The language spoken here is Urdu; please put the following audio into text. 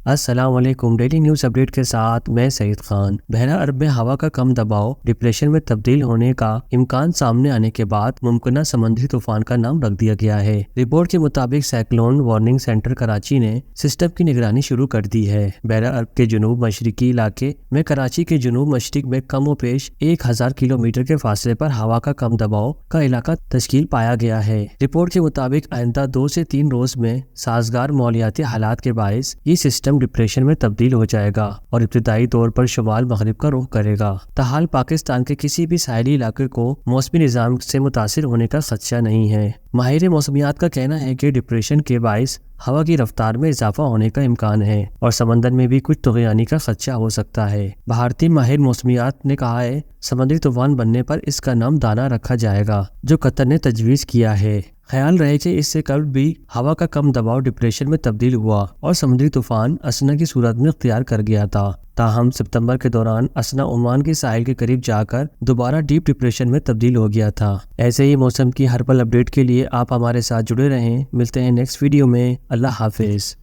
السلام علیکم۔ ڈیلی نیوز اپڈیٹ کے ساتھ میں سعید خان۔ بحیرہ عرب میں ہوا کا کم دباؤ ڈپریشن میں تبدیل ہونے کا امکان سامنے آنے کے بعد ممکنہ سمندری طوفان کا نام رکھ دیا گیا ہے۔ رپورٹ کے مطابق سائیکلون وارننگ سینٹر کراچی نے سسٹم کی نگرانی شروع کر دی ہے۔ بحیرہ عرب کے جنوب مشرقی علاقے میں کراچی کے جنوب مشرق میں کم و بیش 1000 کلومیٹر کے فاصلے پر ہوا کا کم دباؤ کا علاقہ تشکیل پایا گیا ہے۔ رپورٹ کے مطابق آئندہ 2 سے 3 روز میں سازگار ماحولیاتی حالات کے باعث یہ سسٹم ڈپریشن میں تبدیل ہو جائے گا اور ابتدائی طور پر شمال مغرب کا رخ کرے گا۔ تاحال پاکستان کے کسی بھی ساحلی علاقے کو موسمی نظام سے متاثر ہونے کا خدشہ نہیں ہے۔ ماہر موسمیات کا کہنا ہے کہ ڈپریشن کے باعث ہوا کی رفتار میں اضافہ ہونے کا امکان ہے اور سمندر میں بھی کچھ طغیانی کا خدشہ ہو سکتا ہے۔ بھارتی ماہر موسمیات نے کہا ہے سمندری طوفان بننے پر اس کا نام دانا رکھا جائے گا جو قطر نے تجویز کیا ہے۔ خیال رہے کہ اس سے قبل بھی ہوا کا کم دباؤ ڈپریشن میں تبدیل ہوا اور سمندری طوفان اسنا کی صورت میں اختیار کر گیا تھا، تاہم ستمبر کے دوران اسنا عمان کے ساحل کے قریب جا کر دوبارہ ڈیپ ڈپریشن میں تبدیل ہو گیا تھا۔ ایسے ہی موسم کی ہر پل اپڈیٹ کے لیے آپ ہمارے ساتھ جڑے رہیں۔ ملتے ہیں نیکسٹ ویڈیو میں۔ اللہ حافظ۔